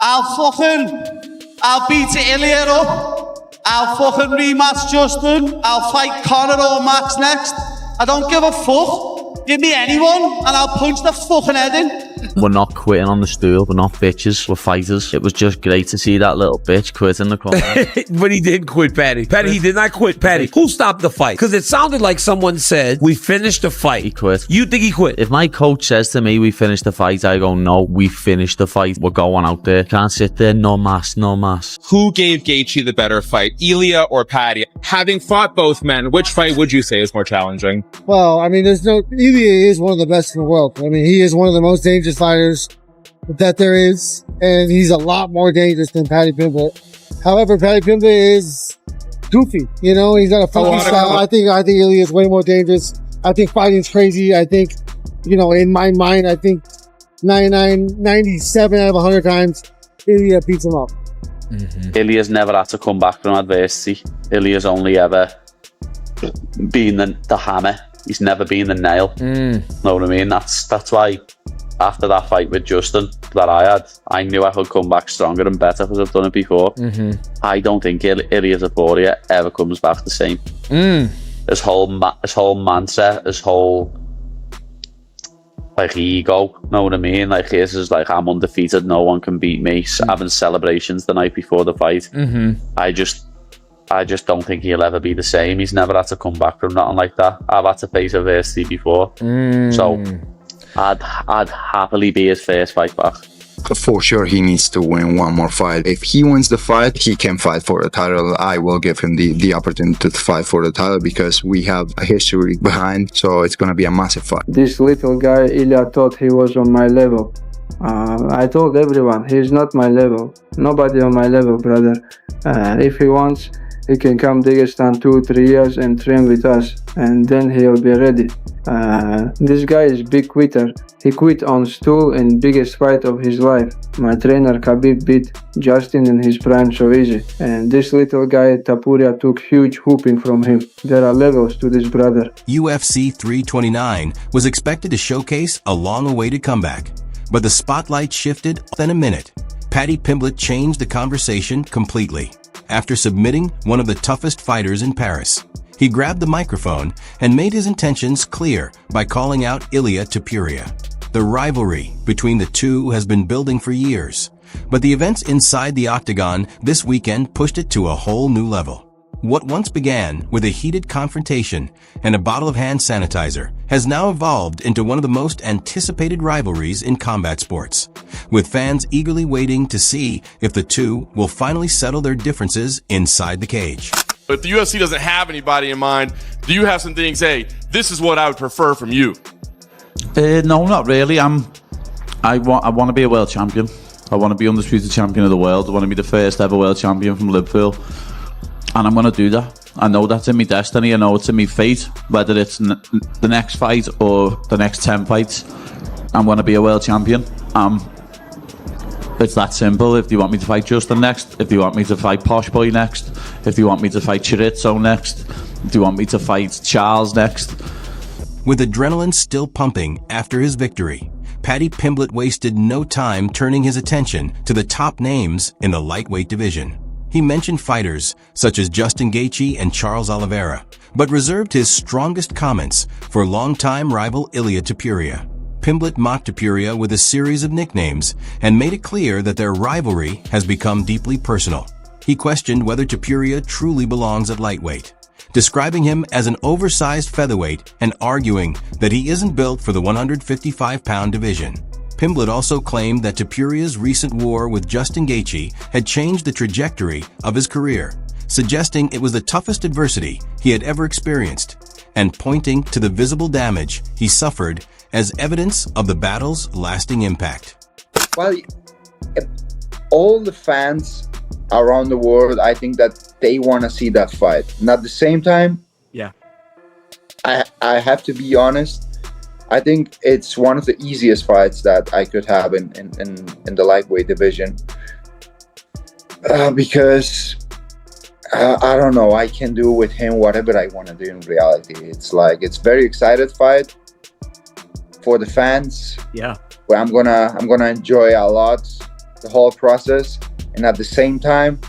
I'll beat Ilia up. I'll fucking rematch Justin. I'll fight Conor or Max next. I don't give a fuck. Give me anyone and I'll punch the fucking head in. We're not quitting on the stool. We're not bitches. We're fighters. It was just great to see that little bitch quit in the corner. But he did quit, Paddy. Paddy, he did not quit, Paddy. Who stopped the fight? Because it sounded like someone said, we finished the fight. He quit. You think he quit? If my coach says to me, we finished the fight, I go, no, we finished the fight. We're going out there. Can't sit there. No mass, no mass. Who gave Gaethje the better fight, Ilia or Paddy? Having fought both men, which fight would you say is more challenging? Well, I mean, Ilia is one of the best in the world. I mean, he is one of the most dangerous fighters that there is, and he's a lot more dangerous than Paddy Pimblett. However, Paddy Pimblett is goofy. You know, he's got a funky style. I think Ilia is way more dangerous. I think fighting's crazy. I think, you know, in my mind, I think 97 out of 100 times, Ilia beats him up. Mm-hmm. Ilia's never had to come back from adversity. Ilia's only ever been the hammer. He's never been the nail. Know what I mean? That's why after that fight with Justin that I had, I knew I could come back stronger and better because I've done it before. I don't think Ilia Topuria ever comes back the same. His whole mindset, his whole like ego, know what I mean? Like his is like, I'm undefeated, no one can beat me. Having celebrations the night before the fight. I just don't think he'll ever be the same. He's never had to come back from nothing like that. I've had to face adversity before, so I'd happily be his first fight back. For sure, he needs to win one more fight. If he wins the fight, he can fight for the title. I will give him the opportunity to fight for the title because we have a history behind, so it's going to be a massive fight. This little guy, Ilia, thought he was on my level. I told everyone, he's not my level. Nobody on my level, brother. If he wants, he can come Dagestan 2-3 years and train with us, and then he'll be ready. This guy is big quitter. He quit on stool in biggest fight of his life. My trainer Khabib beat Justin in his prime so easy. And this little guy Topuria took huge whooping from him. There are levels to this brother. UFC 329 was expected to showcase a long-awaited comeback. But the spotlight shifted within a minute. Paddy Pimblett changed the conversation completely. After submitting one of the toughest fighters in Paris, he grabbed the microphone and made his intentions clear by calling out Ilia Topuria. The rivalry between the two has been building for years, but the events inside the octagon this weekend pushed it to a whole new level. What once began with a heated confrontation and a bottle of hand sanitizer has now evolved into one of the most anticipated rivalries in combat sports, with fans eagerly waiting to see if the two will finally settle their differences inside the cage. If the UFC doesn't have anybody in mind, do you have some things, hey, this is what I would prefer from you? No, not really. I want to be a world champion. I want to be undisputed champion of the world. I want to be the first ever world champion from Liverpool. And I'm going to do that. I know that's in my destiny. I know it's in my fate. Whether it's the next fight or the next 10 fights, I'm going to be a world champion. It's that simple. If you want me to fight Justin next, if you want me to fight Posh Boy next, if you want me to fight Chorizo next, if you want me to fight Charles next. With adrenaline still pumping after his victory, Paddy Pimblett wasted no time turning his attention to the top names in the lightweight division. He mentioned fighters such as Justin Gaethje and Charles Oliveira, but reserved his strongest comments for longtime rival Ilia Topuria. Pimblett mocked Topuria with a series of nicknames and made it clear that their rivalry has become deeply personal. He questioned whether Topuria truly belongs at lightweight, describing him as an oversized featherweight and arguing that he isn't built for the 155-pound division. Pimblett also claimed that Topuria's recent war with Justin Gaethje had changed the trajectory of his career, suggesting it was the toughest adversity he had ever experienced, and pointing to the visible damage he suffered as evidence of the battle's lasting impact. Well, all the fans around the world, I think that they want to see that fight. And at the same time, I have to be honest, I think it's one of the easiest fights that I could have in the lightweight division. Because, I don't know, I can do with him whatever I want to do in reality. It's like, it's very excited fight for the fans. Yeah. Where I'm gonna enjoy a lot the whole process. And at the same time,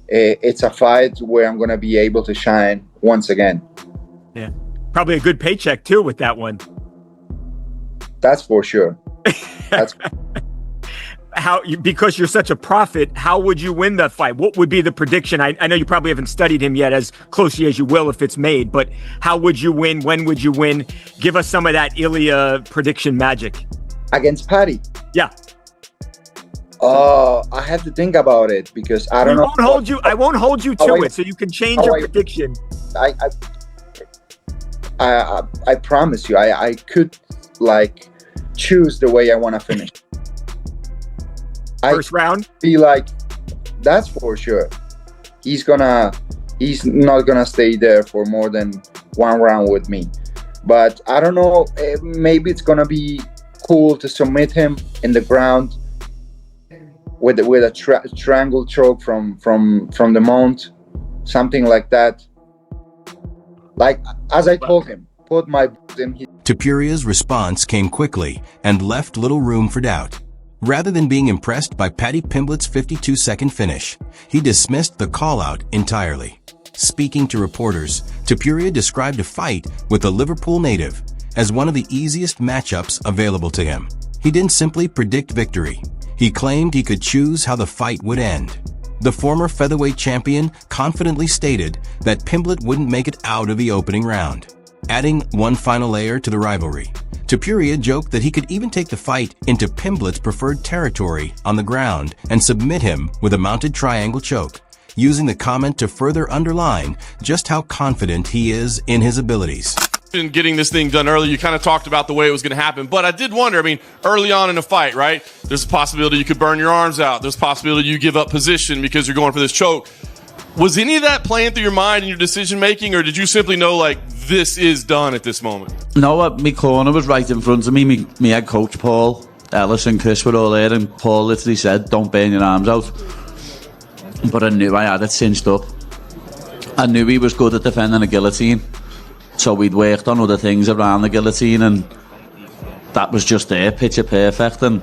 it's a fight where I'm going to be able to shine once again. Yeah. Probably a good paycheck too with that one. That's for sure. That's because you're such a prophet, how would you win that fight? What would be the prediction? I know you probably haven't studied him yet as closely as you will if it's made, but how would you win? When would you win? Give us some of that Ilia prediction magic. Against Paddy? Yeah. Oh, I have to think about it because I don't know. I won't hold you to it, so you can change your prediction. I promise you, I could like choose the way I want to finish. First round? Be like, that's for sure. He's not gonna stay there for more than one round with me. But I don't know, maybe it's gonna be cool to submit him in the ground with a triangle choke from the mount, something like that. Like, as I told him, put my in here. Topuria's response came quickly and left little room for doubt. Rather than being impressed by Paddy Pimblett's 52-second finish, he dismissed the call-out entirely. Speaking to reporters, Topuria described a fight with the Liverpool native as one of the easiest matchups available to him. He didn't simply predict victory. He claimed he could choose how the fight would end. The former featherweight champion confidently stated that Pimblett wouldn't make it out of the opening round. Adding one final layer to the rivalry, Topuria joked that he could even take the fight into Pimblett's preferred territory on the ground and submit him with a mounted triangle choke, using the comment to further underline just how confident he is in his abilities. In getting this thing done early, you kind of talked about the way it was going to happen, but I did wonder, I mean, early on in a fight, right, there's a possibility you could burn your arms out. There's a possibility you give up position because you're going for this choke. Was any of that playing through your mind in your decision making, or did you simply know, like, this is done at this moment? No, my corner was right in front of me. Me head coach Paul Ellis and Chris were all there, and Paul literally said, "Don't burn your arms out." But I knew I had it cinched up. I knew he was good at defending a guillotine, so we'd worked on other things around the guillotine, and that was just there, picture perfect. And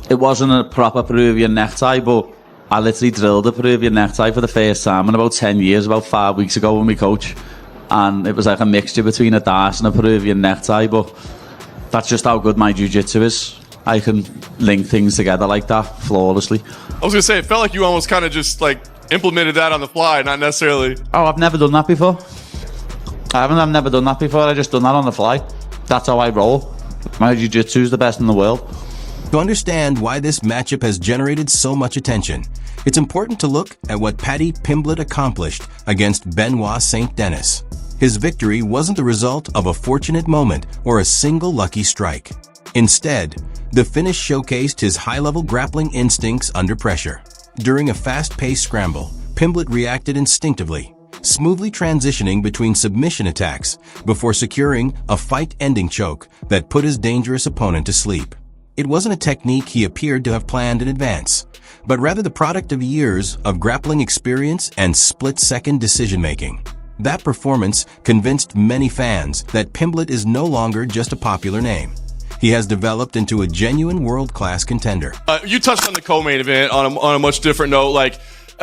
it wasn't a proper Peruvian necktie, but I literally drilled a Peruvian necktie for the first time in about 10 years, about 5 weeks ago with my coach. And it was like a mixture between a Darce and a Peruvian necktie, but that's just how good my jiu-jitsu is. I can link things together like that flawlessly. I was going to say, it felt like you almost kind of just, like, implemented that on the fly, not necessarily. Oh, I've never done that before. I've never done that before. I just done that on the fly. That's how I roll. My jiu-jitsu is the best in the world. To understand why this matchup has generated so much attention, it's important to look at what Paddy Pimblett accomplished against Benoit St. Denis. His victory wasn't the result of a fortunate moment or a single lucky strike. Instead, the finish showcased his high-level grappling instincts under pressure. During a fast-paced scramble, Pimblett reacted instinctively, smoothly transitioning between submission attacks before securing a fight-ending choke that put his dangerous opponent to sleep. It wasn't a technique he appeared to have planned in advance, but rather the product of years of grappling experience and split-second decision-making. That performance convinced many fans that Pimblett is no longer just a popular name. He has developed into a genuine world-class contender. You touched on the co-main event on a much different note. Like,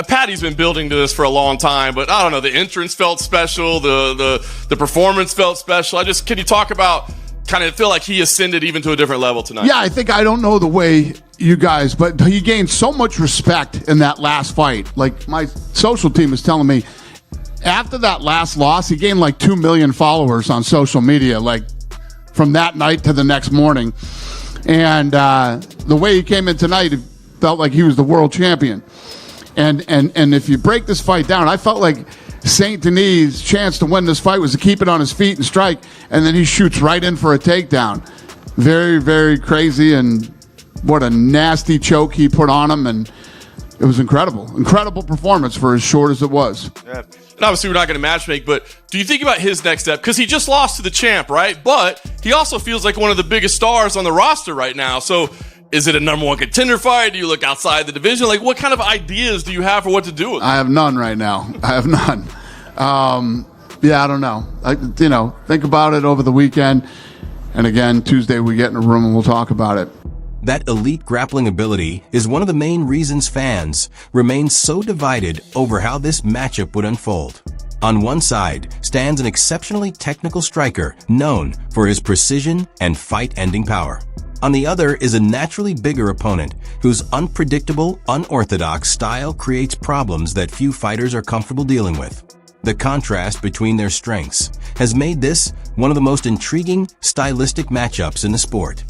Paddy's been building to this for a long time, but I don't know, the entrance felt special, the performance felt special. Can you talk about kind of feel like he ascended even to a different level tonight? Yeah, I don't know the way you guys, but he gained so much respect in that last fight. Like, my social team is telling me, after that last loss, he gained like 2 million followers on social media, like from that night to the next morning. And the way he came in tonight, it felt like he was the world champion. And if you break this fight down, I felt like St. Denis' chance to win this fight was to keep it on his feet and strike, and then he shoots right in for a takedown. Very, very crazy, and what a nasty choke he put on him, and it was incredible. Incredible performance for as short as it was. Yeah. And obviously we're not going to matchmake, but do you think about his next step? Because he just lost to the champ, right? But he also feels like one of the biggest stars on the roster right now. So is it a number one contender fight? Do you look outside the division? Like, what kind of ideas do you have for what to do with it? I have none right now. I have none. I don't know. Think about it over the weekend. And again, Tuesday we get in a room and we'll talk about it. That elite grappling ability is one of the main reasons fans remain so divided over how this matchup would unfold. On one side stands an exceptionally technical striker known for his precision and fight-ending power. On the other is a naturally bigger opponent whose unpredictable, unorthodox style creates problems that few fighters are comfortable dealing with. The contrast between their strengths has made this one of the most intriguing stylistic matchups in the sport.